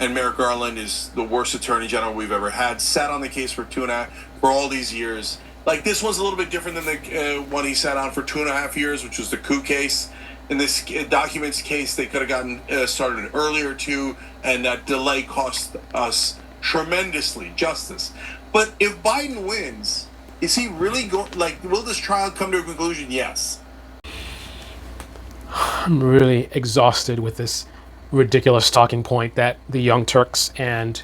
and Merrick Garland is the worst attorney general we've ever had. Sat on the case for for all these years. Like, this was a little bit different than the one he sat on for 2.5 years, which was the coup case. In this documents case, they could have gotten started earlier too, and that delay cost us tremendously justice. But if Biden wins, is he really going? Like, will this trial come to a conclusion? Yes. I'm really exhausted with this ridiculous talking point that the Young Turks and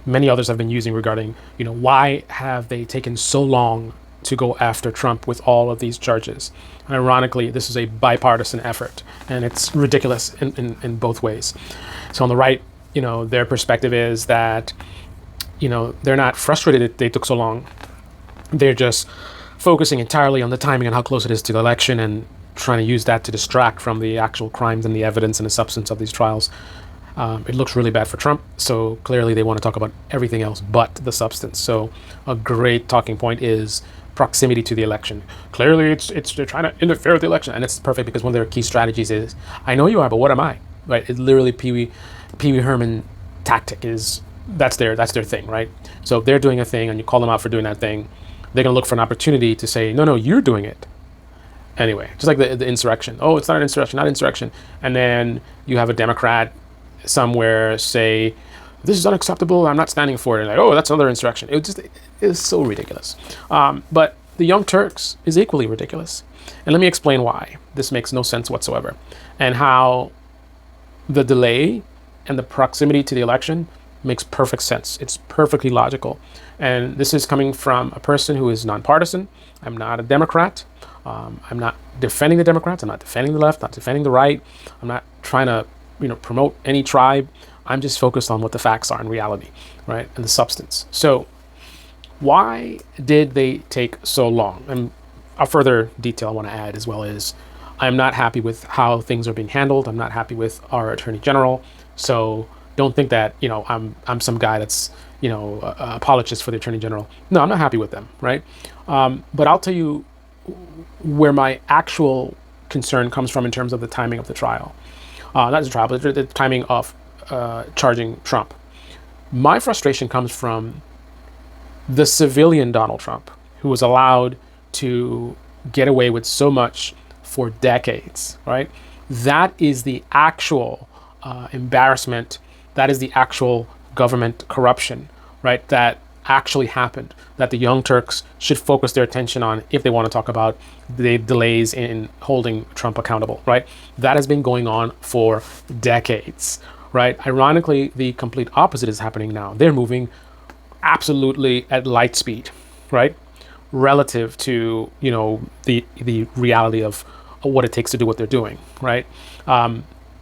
many others have been using regarding, why have they taken so long to go after Trump with all of these charges? And ironically, this is a bipartisan effort, and it's ridiculous in both ways. So on the right, their perspective is that, they're not frustrated that they took so long. They're just focusing entirely on the timing and how close it is to the election and trying to use that to distract from the actual crimes and the evidence and the substance of these trials. It looks really bad for Trump, so clearly they want to talk about everything else but the substance. So a great talking point is proximity to the election. Clearly they're trying to interfere with the election, and it's perfect because one of their key strategies is, I know you are, but what am I? Right? It's literally Pee Wee Herman tactic is that's their thing, right? So if they're doing a thing and you call them out for doing that thing, they're gonna look for an opportunity to say, no, you're doing it. Anyway, just like the insurrection. Oh, it's not an insurrection, not insurrection. And then you have a Democrat somewhere say, this is unacceptable, I'm not standing for it. And like, oh, that's another insurrection. It is so ridiculous. But the Young Turks is equally ridiculous. And let me explain why this makes no sense whatsoever, and how the delay and the proximity to the election makes perfect sense. It's perfectly logical. And this is coming from a person who is nonpartisan. I'm not a Democrat. I'm not defending the Democrats. I'm not defending the left, not defending the right. I'm not trying to, promote any tribe. I'm just focused on what the facts are in reality, right? And the substance. So why did they take so long? And a further detail I want to add as well is, I'm not happy with how things are being handled. I'm not happy with our Attorney General. So don't think that, I'm some guy that's, a apologist for the Attorney General. No, I'm not happy with them, right? But I'll tell you where my actual concern comes from in terms of the timing of the trial. Not the trial, but the timing of charging Trump. My frustration comes from the civilian Donald Trump, who was allowed to get away with so much for decades, right? That is the actual embarrassment. That is the actual government corruption, right? That actually happened, that the Young Turks should focus their attention on if they want to talk about the delays in holding Trump accountable, right? That has been going on for decades, right? Ironically, the complete opposite is happening now. They're moving absolutely at light speed, right? Relative to, the reality of what it takes to do what they're doing, right?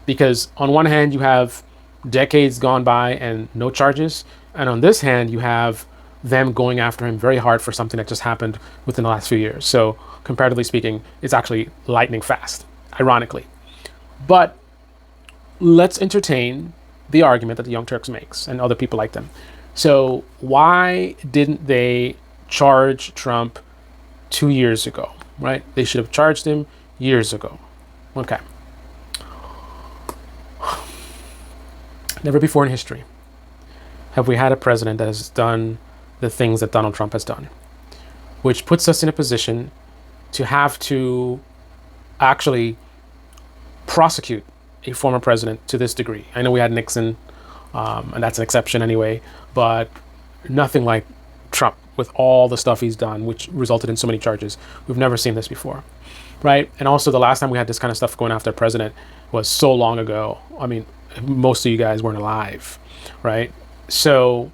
Because on one hand, you have decades gone by and no charges. And on this hand, you have them going after him very hard for something that just happened within the last few years. So comparatively speaking, it's actually lightning fast, ironically. But let's entertain the argument that the Young Turks makes and other people like them. So why didn't they charge Trump 2 years ago, right? They should have charged him years ago. Okay. Never before in history have we had a president that has done the things that Donald Trump has done, which puts us in a position to have to actually prosecute a former president to this degree. I know we had Nixon, and that's an exception anyway, but nothing like Trump with all the stuff he's done, which resulted in so many charges. We've never seen this before, right? And also the last time we had this kind of stuff going after a president was so long ago. I mean, most of you guys weren't alive, right? So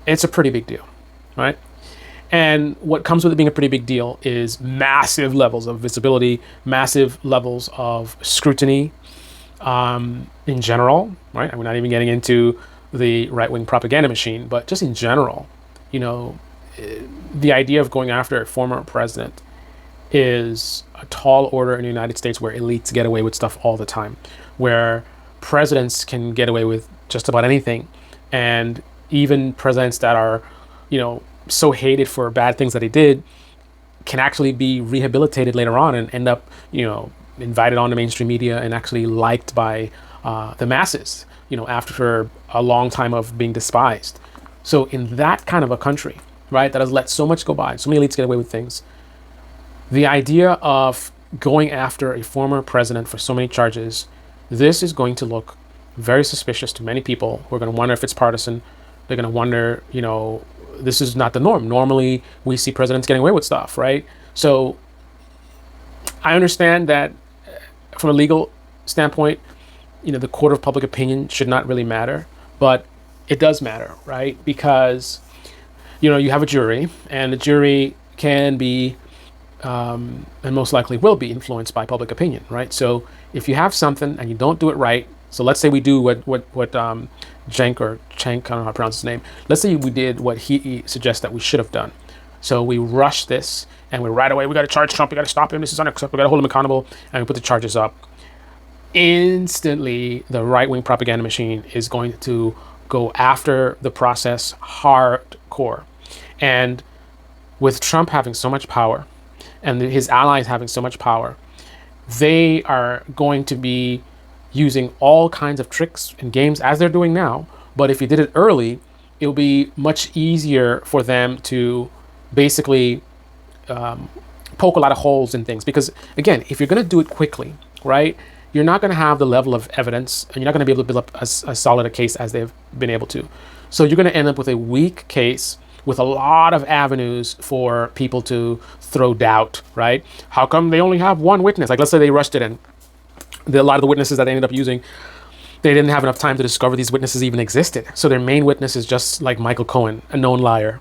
it's a pretty big deal, right? And what comes with it being a pretty big deal is massive levels of visibility, massive levels of scrutiny in general, right? We're not even getting into the right-wing propaganda machine, but just in general, the idea of going after a former president is a tall order in the United States, where elites get away with stuff all the time, where presidents can get away with just about anything. And even presidents that are, so hated for bad things that they did can actually be rehabilitated later on and end up, invited on the mainstream media and actually liked by the masses, after a long time of being despised. So in that kind of a country, right, that has let so much go by, so many elites get away with things, the idea of going after a former president for so many charges, this is going to look very suspicious to many people who are going to wonder if it's partisan. They're going to wonder, this is not the norm. Normally, we see presidents getting away with stuff, right? So I understand that from a legal standpoint, the court of public opinion should not really matter, but it does matter, right? Because, you have a jury, and the jury can be, and most likely will be, influenced by public opinion, right? So if you have something and you don't do it right, so let's say we do what Cenk, or Cenk, I don't know how to pronounce his name. Let's say we did what he suggests that we should have done. So we rush this, and we right away, we got to charge Trump, we got to stop him, this is unacceptable, we got to hold him accountable, and we put the charges up. Instantly, the right-wing propaganda machine is going to go after the process hardcore. And with Trump having so much power, and his allies having so much power, they are going to be using all kinds of tricks and games, as they're doing now. But if you did it early, it will be much easier for them to basically poke a lot of holes in things. Because again, if you're going to do it quickly, right, you're not going to have the level of evidence, and you're not going to be able to build up as solid a case as they've been able to. So you're going to end up with a weak case with a lot of avenues for people to throw doubt, right? How come they only have one witness? Like, let's say they rushed it, and a lot of the witnesses that they ended up using, they didn't have enough time to discover these witnesses even existed. So their main witness is just like Michael Cohen, a known liar,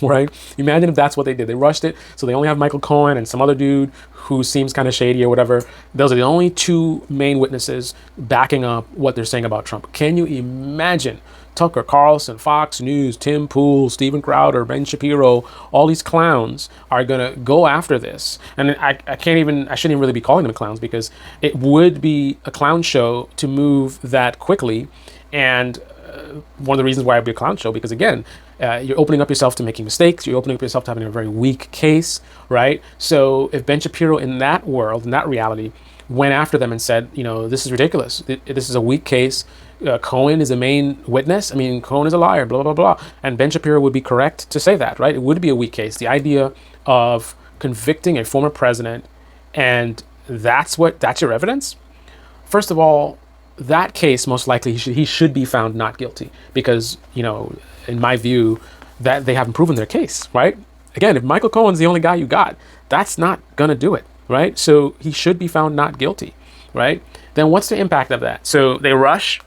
right? Imagine if that's what they did. They rushed it, so they only have Michael Cohen and some other dude who seems kind of shady or whatever. Those are the only two main witnesses backing up what they're saying about Trump. Can you imagine Tucker Carlson, Fox News, Tim Pool, Steven Crowder, Ben Shapiro, all these clowns are going to go after this? And I shouldn't even really be calling them clowns, because it would be a clown show to move that quickly. And one of the reasons why it would be a clown show, because again, you're opening up yourself to making mistakes. You're opening up yourself to having a very weak case, right? So if Ben Shapiro in that world, in that reality, went after them and said, this is ridiculous. This is a weak case. Cohen is a main witness. I mean, Cohen is a liar, blah, blah, blah. And Ben Shapiro would be correct to say that, right? It would be a weak case. The idea of convicting a former president, and that's your evidence? First of all, that case, most likely, he should be found not guilty, because, in my view, that they haven't proven their case, right? Again, if Michael Cohen's the only guy you got, that's not going to do it, right? So he should be found not guilty, right? Then what's the impact of that? So they rush.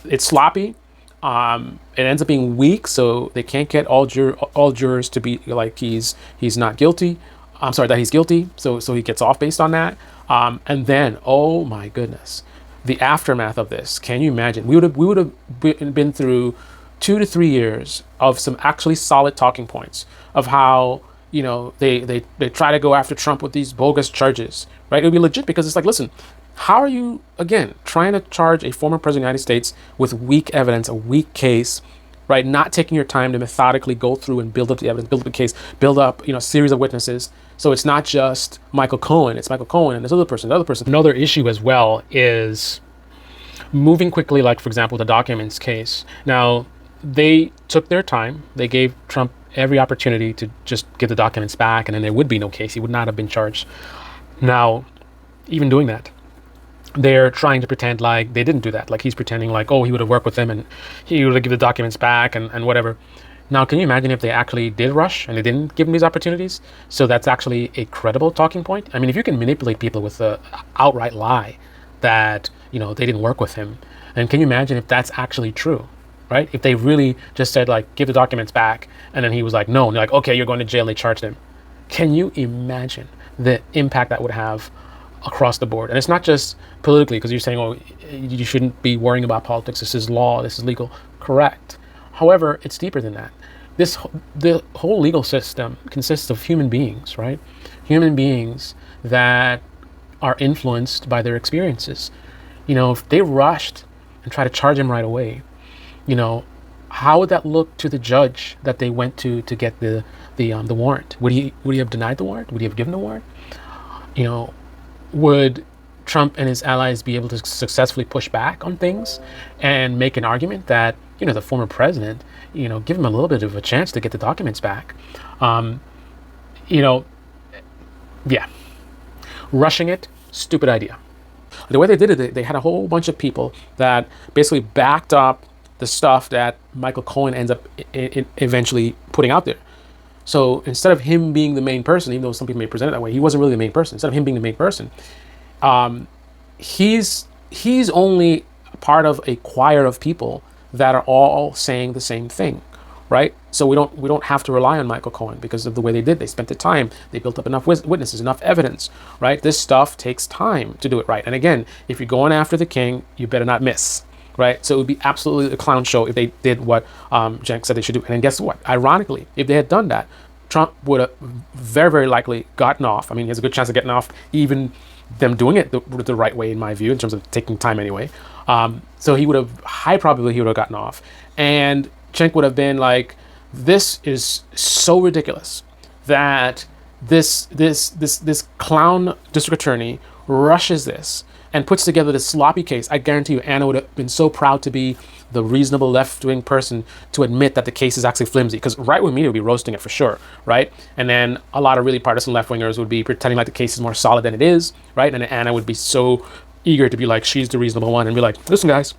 It's sloppy. It ends up being weak, so they can't get all jurors to be like he's not guilty. I'm sorry, that he's guilty. So he gets off based on that. And then, oh my goodness, the aftermath of this. Can you imagine? We would have been through 2 to 3 years of some actually solid talking points of how they try to go after Trump with these bogus charges, right? It would be legit, because it's like, listen, how are you, again, trying to charge a former president of the United States with weak evidence, a weak case, right? Not taking your time to methodically go through and build up the evidence, build up the case, build up, a series of witnesses. So it's not just Michael Cohen, it's Michael Cohen and this other person, the other person. Another issue as well is moving quickly, like, for example, the documents case. Now, they took their time. They gave Trump every opportunity to just give the documents back, and then there would be no case. He would not have been charged. Now, even doing that, they're trying to pretend like they didn't do that. Like, he's pretending like, oh, he would have worked with them and he would have given the documents back and whatever. Now, can you imagine if they actually did rush and they didn't give him these opportunities? So that's actually a credible talking point. I mean, if you can manipulate people with an outright lie that, they didn't work with him, and can you imagine if that's actually true, right? If they really just said, like, give the documents back, and then he was like, no, and they're like, okay, you're going to jail, they charged him. Can you imagine the impact that would have across the board? And it's not just politically, because you're saying, oh, you shouldn't be worrying about politics. This is law. This is legal. Correct. However, it's deeper than that. The whole legal system consists of human beings, right? Human beings that are influenced by their experiences. If they rushed and tried to charge him right away, how would that look to the judge that they went to get the warrant? Would he have denied the warrant? Would he have given the warrant? Would Trump and his allies be able to successfully push back on things and make an argument that, the former president, give him a little bit of a chance to get the documents back. You know, yeah, rushing it, stupid idea. The way they did it, they had a whole bunch of people that basically backed up the stuff that Michael Cohen ends up eventually putting out there. So instead of him being the main person, even though some people may present it that way, he wasn't really the main person. Instead of him being the main person, he's only part of a choir of people that are all saying the same thing, right? So we don't have to rely on Michael Cohen because of the way they did. They spent the time. They built up enough witnesses, enough evidence, right? This stuff takes time to do it right. And again, if you're going after the king, you better not miss, right? So it would be absolutely a clown show if they did what Cenk said they should do. And then guess what? Ironically, if they had done that, Trump would have very, very likely gotten off. I mean, he has a good chance of getting off, even them doing it the right way, in my view, in terms of taking time anyway. So he would have, high probability he would have gotten off. And Cenk would have been like, this is so ridiculous that this clown district attorney rushes this and puts together this sloppy case. I guarantee you, Anna would have been so proud to be the reasonable left-wing person to admit that the case is actually flimsy, because right-wing media would be roasting it for sure, right? And then a lot of really partisan left-wingers would be pretending like the case is more solid than it is, right? And Anna would be so eager to be like, she's the reasonable one, and be like, listen, guys,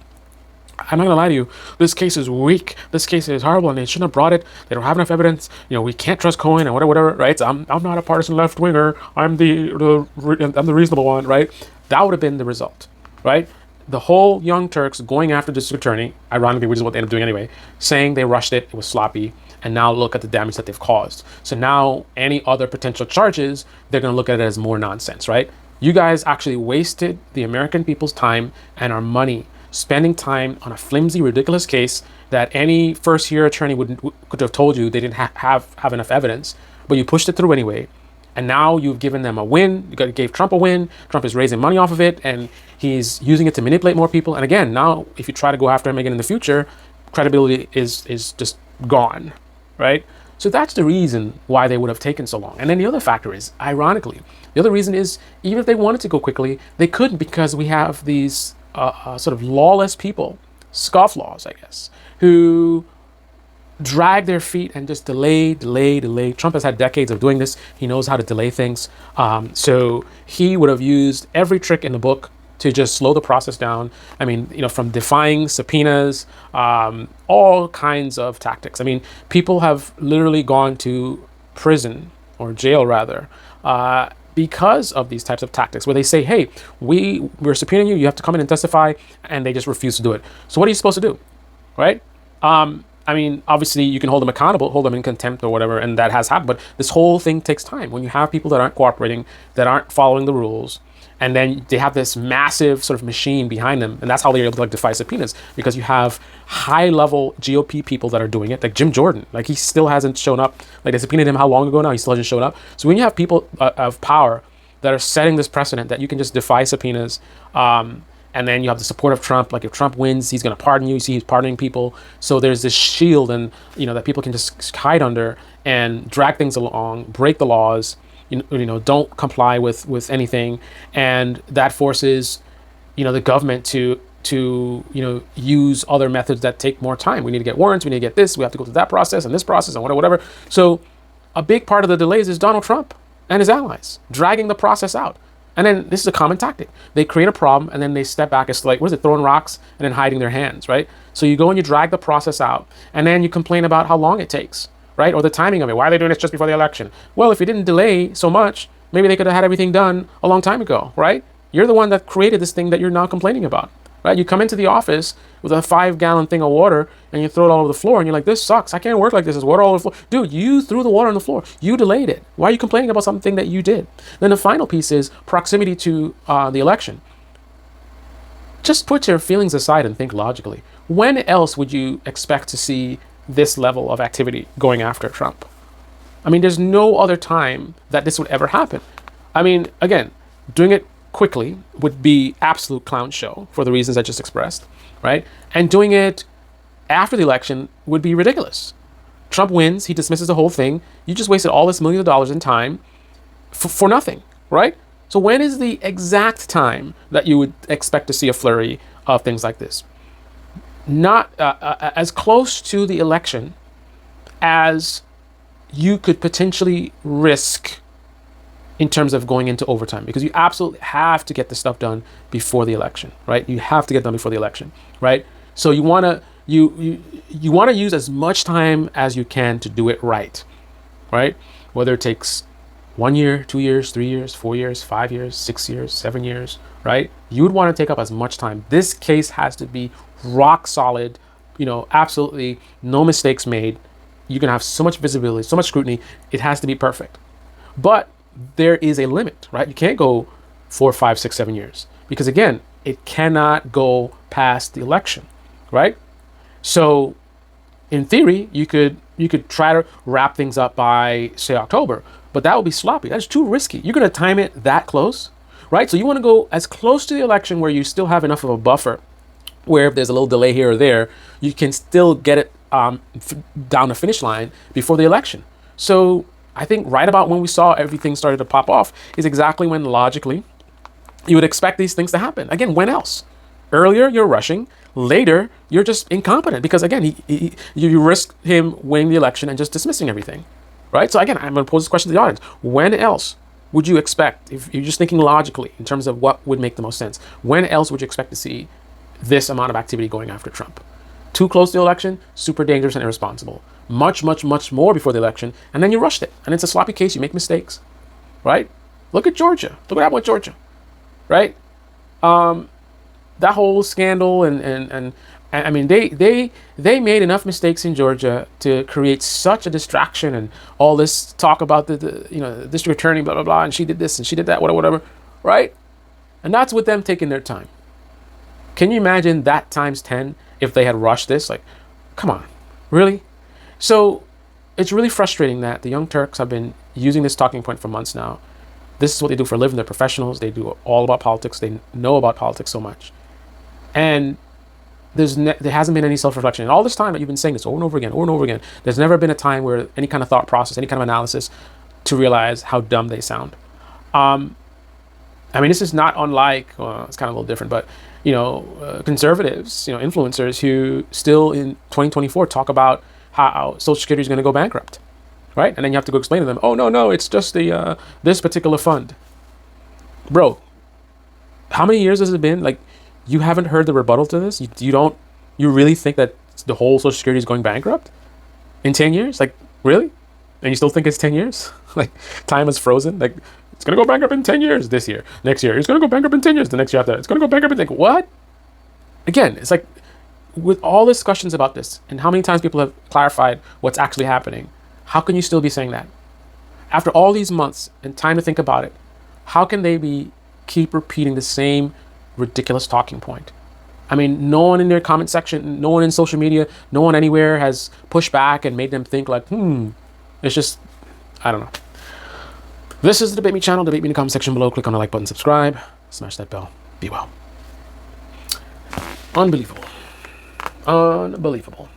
I'm not gonna lie to you, this case is weak, this case is horrible, and they shouldn't have brought it, they don't have enough evidence, we can't trust Cohen, and whatever, right? So I'm not a partisan left-winger, I'm the reasonable one, right? That would have been the result, right? The whole Young Turks going after the district attorney, ironically, which is what they ended up doing anyway, saying they rushed it, it was sloppy, and now look at the damage that they've caused. So now any other potential charges, they're gonna look at it as more nonsense, right? You guys actually wasted the American people's time and our money spending time on a flimsy, ridiculous case that any first-year attorney could have told you they didn't have enough evidence, but you pushed it through anyway. And now you've given them a win. You gave Trump a win. Trump is raising money off of it, and he's using it to manipulate more people. And again, now if you try to go after him again in the future, credibility is just gone, right? So that's the reason why they would have taken so long. And then the other factor is, ironically, the other reason is, even if they wanted to go quickly, they couldn't, because we have these sort of lawless people, scofflaws, I guess, who drag their feet and just delay. Trump has had decades of doing this. He knows how to delay things. So he would have used every trick in the book to just slow the process down. I mean, from defying subpoenas, all kinds of tactics. I mean, people have literally gone to prison, or jail rather, because of these types of tactics, where they say, hey, we're subpoenaing you, you have to come in and testify, and they just refuse to do it. So what are you supposed to do, right? I mean, obviously you can hold them accountable, hold them in contempt or whatever, and that has happened, but this whole thing takes time. When you have people that aren't cooperating, that aren't following the rules, and then they have this massive sort of machine behind them, and that's how they're able to defy subpoenas, because you have high-level GOP people that are doing it, like Jim Jordan. Like, he still hasn't shown up. Like, they subpoenaed him how long ago now? He still hasn't shown up. So when you have people of power that are setting this precedent that you can just defy subpoenas, and then you have the support of Trump. Like, if Trump wins, he's going to pardon you. You see, he's pardoning people. So there's this shield, and that people can just hide under and drag things along, break the laws. Don't comply with anything, and that forces, the government to use other methods that take more time. We need to get warrants. We need to get this. We have to go through that process and this process and whatever. So a big part of the delays is Donald Trump and his allies dragging the process out. And then this is a common tactic. They create a problem and then they step back. It's like, throwing rocks and then hiding their hands, right? So you go and you drag the process out, and then you complain about how long it takes, right? Or the timing of it. Why are they doing this just before the election? Well, if you didn't delay so much, maybe they could have had everything done a long time ago, right? You're the one that created this thing that you're now complaining about, right? You come into the office with a 5-gallon thing of water and you throw it all over the floor, and you're like, this sucks. I can't work like this. There's water all over the floor. Dude, you threw the water on the floor. You delayed it. Why are you complaining about something that you did? Then the final piece is proximity to the election. Just put your feelings aside and think logically. When else would you expect to see this level of activity going after Trump? I mean, there's no other time that this would ever happen. I mean, again, doing it quickly would be absolute clown show for the reasons I just expressed, right? And doing it after the election would be ridiculous. Trump wins, he dismisses the whole thing. You just wasted all this millions of dollars in time for nothing, right? So when is the exact time that you would expect to see a flurry of things like this? Not as close to the election as you could potentially risk in terms of going into overtime, because you absolutely have to get the stuff done before the election, right? You have to get done before the election, right? So you want to you want to use as much time as you can to do it right, right? Whether it takes 1 year, 2 years, 3 years, 4 years, 5 years, 6 years, 7 years, right? You would want to take up as much time. This case has to be rock solid, absolutely no mistakes made. You can have so much visibility, so much scrutiny. It has to be perfect. But there is a limit, right? You can't go 4, 5, 6, 7 years, because again, it cannot go past the election, right? So in theory, you could try to wrap things up by, say, October, but that would be sloppy. That's too risky. You're going to time it that close, right? So you want to go as close to the election where you still have enough of a buffer, where if there's a little delay here or there, you can still get it down the finish line before the election. So I think right about when we saw everything started to pop off is exactly when logically you would expect these things to happen. Again, when else? Earlier, you're rushing. Later, you're just incompetent, because again, you risk him winning the election and just dismissing everything, right? So again, I'm going to pose this question to the audience. When else would you expect, if you're just thinking logically in terms of what would make the most sense, when else would you expect to see this amount of activity going after Trump? Too close to the election, super dangerous and irresponsible. Much, much, much more before the election, and then you rushed it. And it's a sloppy case. You make mistakes, right? Look at Georgia. Look what happened with Georgia, right? That whole scandal and I mean, they made enough mistakes in Georgia to create such a distraction, and all this talk about the district attorney, blah, blah, blah, and she did this and she did that, whatever, right? And that's with them taking their time. Can you imagine that times 10 if they had rushed this? Like, come on, really? So it's really frustrating that the Young Turks have been using this talking point for months now. This is what they do for a living. They're professionals. They do all about politics. They know about politics so much. And there hasn't been any self-reflection. And all this time that you've been saying this over and over again, there's never been a time where any kind of thought process, any kind of analysis to realize how dumb they sound. I mean, this is not unlike, it's kind of a little different, but, conservatives, influencers who still in 2024 talk about how Social Security is going to go bankrupt, right? And then you have to go explain to them, oh, no, it's just the this particular fund. Bro, how many years has it been? Like, you haven't heard the rebuttal to this? You really think that the whole Social Security is going bankrupt in 10 years? Like, really? And you still think it's 10 years? Like, time is frozen? Like, it's going to go bankrupt in 10 years this year. Next year, it's going to go bankrupt in 10 years. The next year after that, it's going to go bankrupt in, like, what? Again, it's like, with all discussions about this, and how many times people have clarified what's actually happening, how can you still be saying that? After all these months and time to think about it, how can they keep repeating the same ridiculous talking point? I mean, no one in their comment section, no one in social media, no one anywhere has pushed back and made them think like, it's just, I don't know. This is the Debate Me channel. Debate Me in the comment section below. Click on the like button, subscribe, smash that bell. Be well. Unbelievable. Unbelievable.